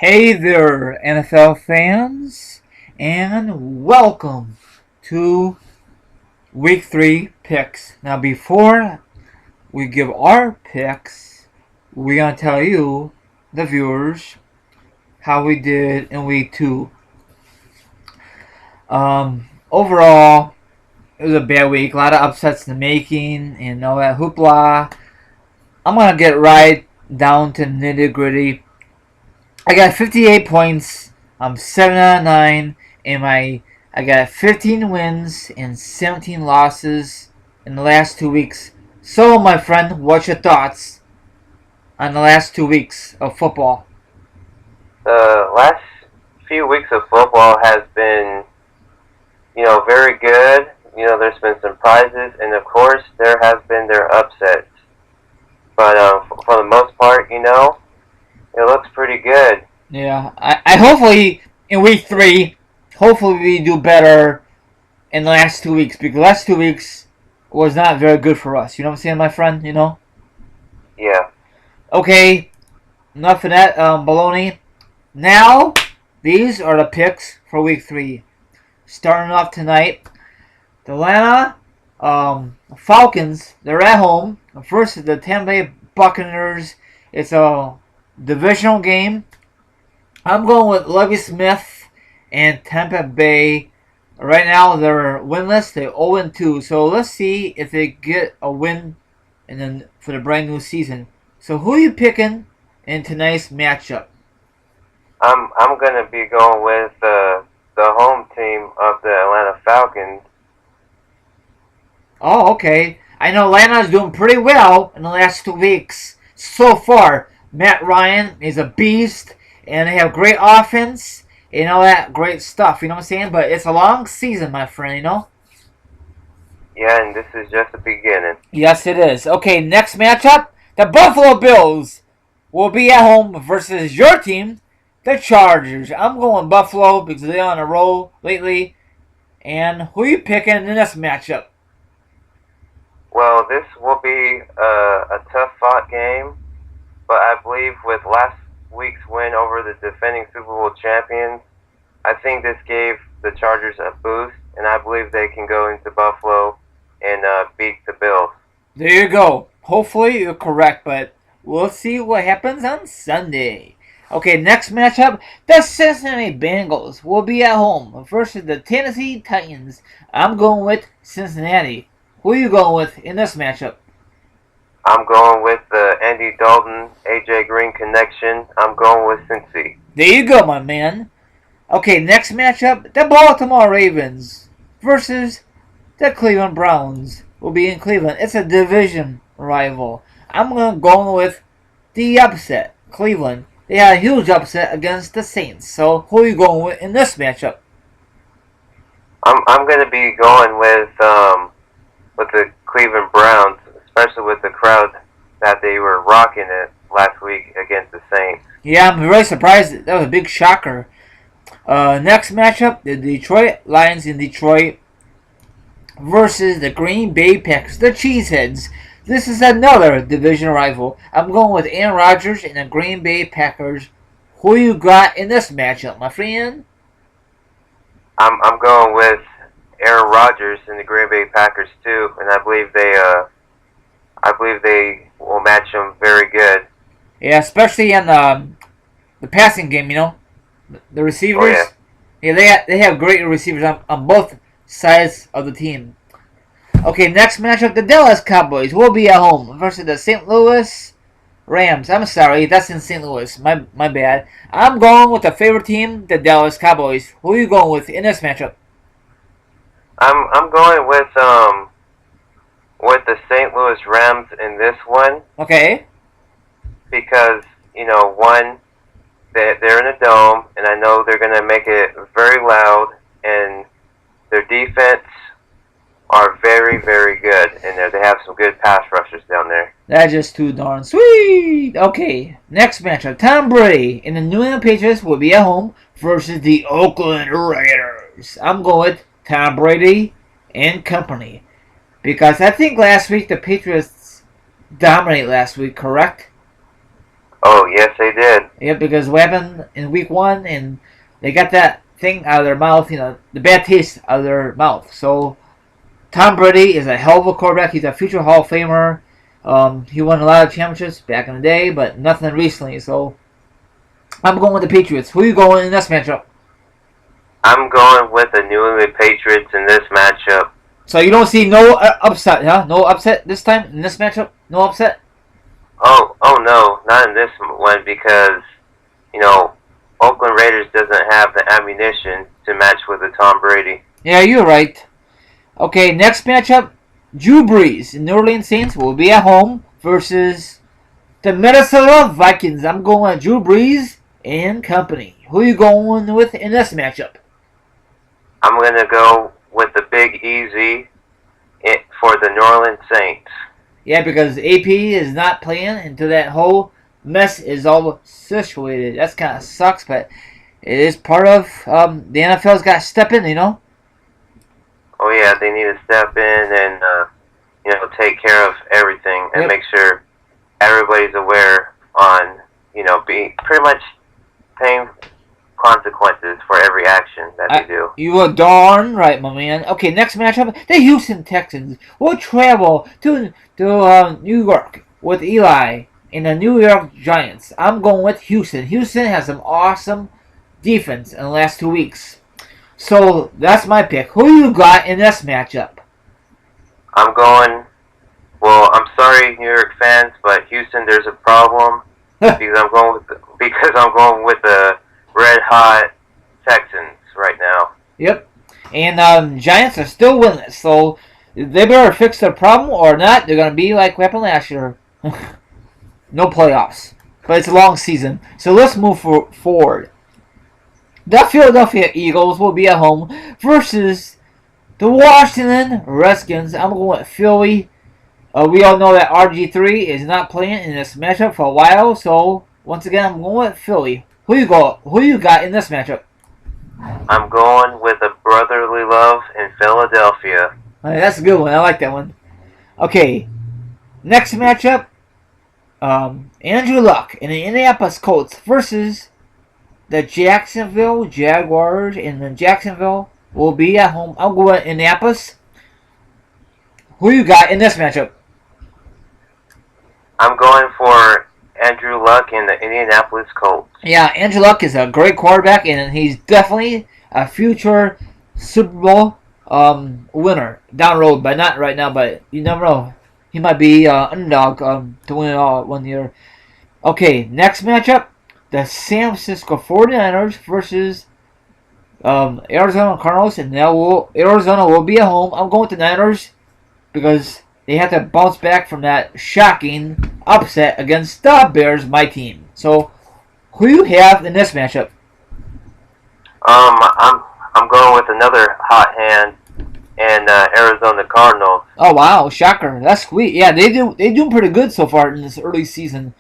Hey there, NFL fans, and welcome to Week 3 picks. Now, before we give our picks, we're going to tell you, the viewers, how we did in Week 2. Overall, it was a bad week. A lot of upsets in the making and all that hoopla. I'm going to get right down to nitty gritty. I got 58 points. I'm 7 out of 9. I got 15 wins and 17 losses in the last 2 weeks. So, my friend, what's your thoughts on the last 2 weeks of football? The last few weeks of football has been, very good. There's been some prizes, and of course, there has been their upsets. But for the most part, it looks pretty good. Yeah, I hopefully in week 3, hopefully we do better in the last 2 weeks because the last 2 weeks was not very good for us. You know what I'm saying, my friend? Yeah. Okay, enough of that baloney. Now, these are the picks for week 3. Starting off tonight, the Atlanta Falcons, they're at home versus the Tampa Bay Buccaneers. It's a divisional game. I'm going with Lovie Smith and Tampa Bay. Right now, they're winless. They're 0-2. So let's see if they get a win and then for the brand new season. So who are you picking in tonight's matchup? I'm gonna be going with the home team of the Atlanta Falcons. Oh, okay. I know Atlanta's doing pretty well in the last 2 weeks so far. Matt Ryan is a beast, and they have great offense and all that great stuff. You know what I'm saying? But it's a long season, my friend. Yeah, and this is just the beginning. Yes, it is. Okay, next matchup: the Buffalo Bills will be at home versus your team, the Chargers. I'm going Buffalo because they're on a roll lately. And who are you picking in this matchup? Well, this will be a tough fought game, but I believe with last week's win over the defending Super Bowl champions, I think this gave the Chargers a boost, and I believe they can go into Buffalo and beat the Bills. There you go. Hopefully you're correct, but we'll see what happens on Sunday. Okay, next matchup: the Cincinnati Bengals will be at home versus the Tennessee Titans. I'm going with Cincinnati. Who are you going with in this matchup? I'm going with the Andy Dalton, AJ Green connection. I'm going with Cincy. There you go, my man. Okay, next matchup: the Baltimore Ravens versus the Cleveland Browns. Will be in Cleveland. It's a division rival. I'm going to go with the upset, Cleveland. They had a huge upset against the Saints. So who are you going with in this matchup? I'm going to be going with the Cleveland Browns, especially with the crowd that they were rocking it last week against the Saints. Yeah, I'm very surprised. That was a big shocker. Next matchup: the Detroit Lions in Detroit versus the Green Bay Packers, the Cheeseheads. This is another division rival. I'm going with Aaron Rodgers and the Green Bay Packers. Who you got in this matchup, my friend? I'm going with Aaron Rodgers and the Green Bay Packers too, and I believe they will match them very good. Yeah, especially in the passing game. The Oh receivers. yeah. Yeah, they have great receivers on both sides of the team. Okay, next matchup: the Dallas Cowboys will be at home versus the St. Louis Rams. I'm sorry, that's in St. Louis. My bad. I'm going with the favorite team, the Dallas Cowboys. Who are you going with in this matchup? I'm going with the St. Louis Rams in this one Okay. because one, they're in a dome, and I know they're gonna make it very loud, and their defense are very, very good, and they have some good pass rushers down there. That's just too darn sweet. Okay, next matchup: Tom Brady and the New England Patriots will be at home versus the Oakland Raiders. I'm going with Tom Brady and company because I think last week the Patriots dominated last week, correct? Oh, yes, they did. Yeah, because what happened in week 1, and they got that thing out of their mouth, the bad taste out of their mouth. So Tom Brady is a hell of a quarterback. He's a future Hall of Famer. He won a lot of championships back in the day, but nothing recently. So I'm going with the Patriots. Who are you going in this matchup? I'm going with the New England Patriots in this matchup. So you don't see no upset, huh? No upset this time in this matchup? No upset? Oh no, not in this one because, Oakland Raiders doesn't have the ammunition to match with the Tom Brady. Yeah, you're right. Okay, next matchup, Drew Brees and New Orleans Saints will be at home versus the Minnesota Vikings. I'm going with Drew Brees and company. Who are you going with in this matchup? I'm going to go with the Big Easy for the New Orleans Saints. Yeah, because AP is not playing until that whole mess is all situated. That's kind of sucks, but it is part of the NFL's got to step in, Oh yeah, they need to step in and take care of everything and make sure everybody's aware on being pretty much paying consequences for every action that they do. You are darn right, my man. Okay, next matchup, the Houston Texans will travel to New York with Eli and the New York Giants. I'm going with Houston. Houston has some awesome defense in the last 2 weeks. So that's my pick. Who you got in this matchup? I'm sorry, New York fans, but Houston, there's a problem because I'm going with the red hot Texans right now. Yep. And Giants are still winless, so they better fix their problem or not. They're gonna be like what happened last year. No playoffs, but it's a long season. So let's move forward. The Philadelphia Eagles will be at home versus the Washington Redskins. I'm going with Philly. We all know that RG3 is not playing in this matchup for a while, so once again, I'm going with Philly. Who you got in this matchup? I'm going with a brotherly love in Philadelphia. That's a good one. I like that one. Okay, next matchup. Andrew Luck and the Indianapolis Colts versus the Jacksonville Jaguars, and the Jacksonville will be at home. I'll go with Indianapolis. Who you got in this matchup? I'm going for Andrew Luck and the Indianapolis Colts. Yeah, Andrew Luck is a great quarterback, and he's definitely a future Super Bowl winner down the road, but not right now. But you never know. He might be underdog to win it all 1 year. Okay, next matchup. The San Francisco 49ers versus Arizona Cardinals, and Arizona will be at home. I'm going with the Niners because they have to bounce back from that shocking upset against the Bears, my team. So, who you have in this matchup? I'm going with another hot hand and Arizona Cardinals. Oh wow, shocker! That's sweet. Yeah, they doing pretty good so far in this early season.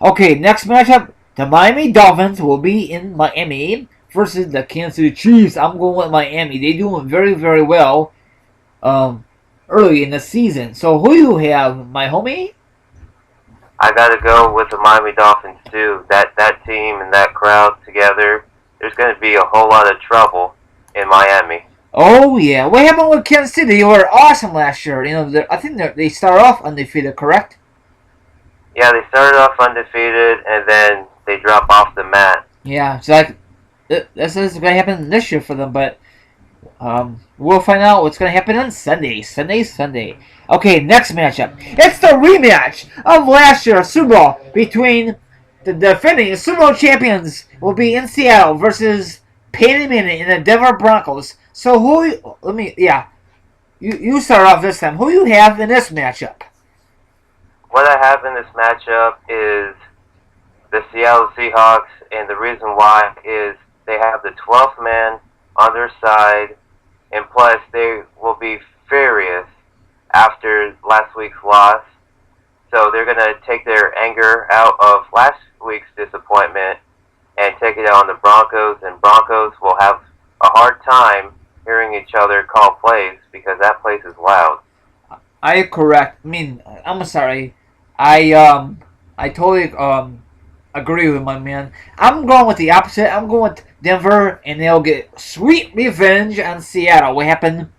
Okay, next matchup. The Miami Dolphins will be in Miami versus the Kansas City Chiefs. I'm going with Miami. They doing very, very well early in the season. So who you have, my homie? I gotta go with the Miami Dolphins too. That team and that crowd together, there's gonna be a whole lot of trouble in Miami. Oh yeah, what happened with Kansas City? They were awesome last year. I think they started off undefeated, correct? Yeah, they started off undefeated and then they drop off the mat. Yeah, so that's going to happen this year for them, but we'll find out what's going to happen on Sunday. Sunday. Okay, next matchup. It's the rematch of last year's Super Bowl between the defending Super Bowl champions will be in Seattle versus Peyton Manning and the Denver Broncos. So you start off this time. Who you have in this matchup? What I have in this matchup is the Seattle Seahawks, and the reason why is they have the 12th man on their side, and plus they will be furious after last week's loss. So they're going to take their anger out of last week's disappointment and take it out on the Broncos, and Broncos will have a hard time hearing each other call plays because that place is loud. I'm sorry. I totally agree with my man. I'm going with the opposite. I'm going with Denver, and they'll get sweet revenge on Seattle. What happened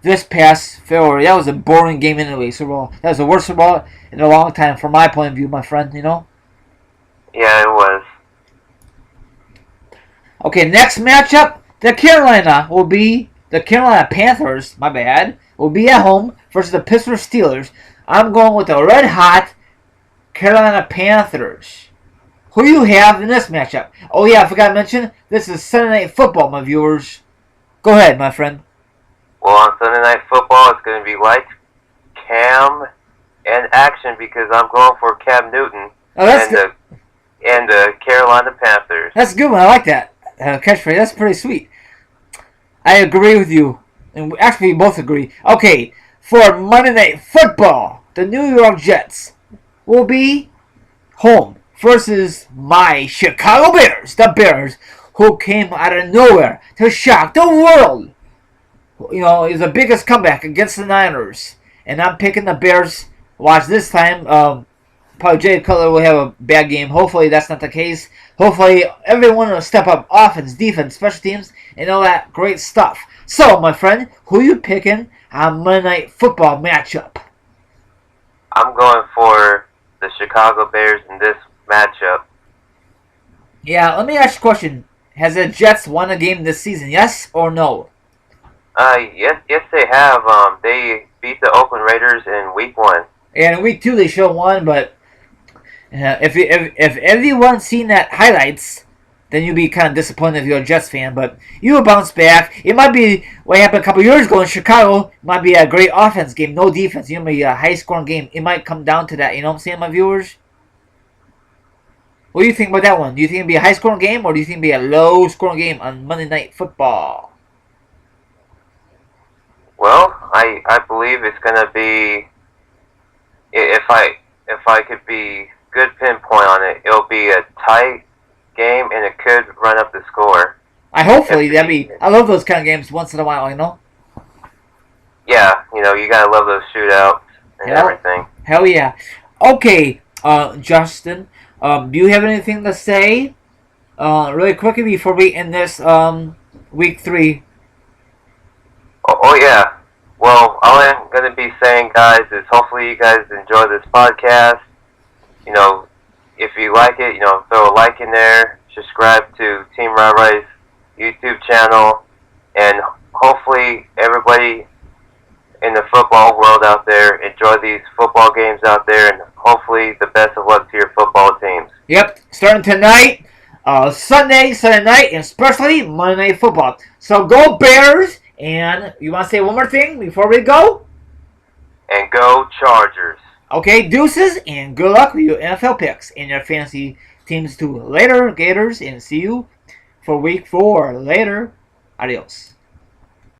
this past February? That was a boring game anyway. Super Bowl. That was the worst Super Bowl in a long time, from my point of view, my friend. You know. Yeah, it was. Okay, next matchup, the Carolina Panthers, my bad, will be at home versus the Pittsburgh Steelers. I'm going with the red hot Carolina Panthers. Who do you have in this matchup? Oh yeah, I forgot to mention, this is Sunday Night Football, my viewers. Go ahead, my friend. Well, on Sunday Night Football, it's going to be lights, cam, and action because I'm going for Cam Newton and the Carolina Panthers. That's a good one. I like that catchphrase. That's pretty sweet. I agree with you. And actually, we both agree. Okay, for Monday Night Football, the New York Jets will be home versus my Chicago Bears. The Bears, who came out of nowhere to shock the world. You know, is the biggest comeback against the Niners. And I'm picking the Bears. Watch this time. Probably Jay Cutler will have a bad game. Hopefully that's not the case. Hopefully everyone will step up offense, defense, special teams, and all that great stuff. So, my friend, who you picking on Monday Night Football matchup? I'm going for the Chicago Bears in this matchup. Yeah, let me ask you a question. Has the Jets won a game this season, yes or no? Yes, they have. They beat the Oakland Raiders in Week 1. And in Week 2 they show one, but if everyone's seen that highlights, then you'll be kind of disappointed if you're a Jets fan. But you will bounce back. It might be what happened a couple years ago in Chicago. It might be a great offense game, no defense. It might be a high-scoring game. It might come down to that. You know what I'm saying, my viewers? What do you think about that one? Do you think it'll be a high-scoring game, or do you think it'll be a low-scoring game on Monday Night Football? Well, I believe it's gonna be, if I could be good pinpoint on it, it'll be a tight game and it could run up the score. I love those kind of games once in a while, you know? Yeah, you know, you gotta love those shootouts and everything. Hell yeah. Okay, Justin, do you have anything to say really quickly before we end this Week 3? Oh yeah. Well, all I'm going to be saying, guys, is hopefully you guys enjoy this podcast. You know, if you like it, you know, throw a like in there. Subscribe to Team Rai's YouTube channel. And hopefully everybody in the football world out there enjoy these football games out there. And hopefully the best of luck to your football teams. Yep, starting tonight, Sunday night, and especially Monday Night Football. So go Bears! And you want to say one more thing before we go? And go Chargers. Okay, deuces, and good luck with your NFL picks and your fantasy teams too. Later, Gators, and see you for Week 4. Later. Adios.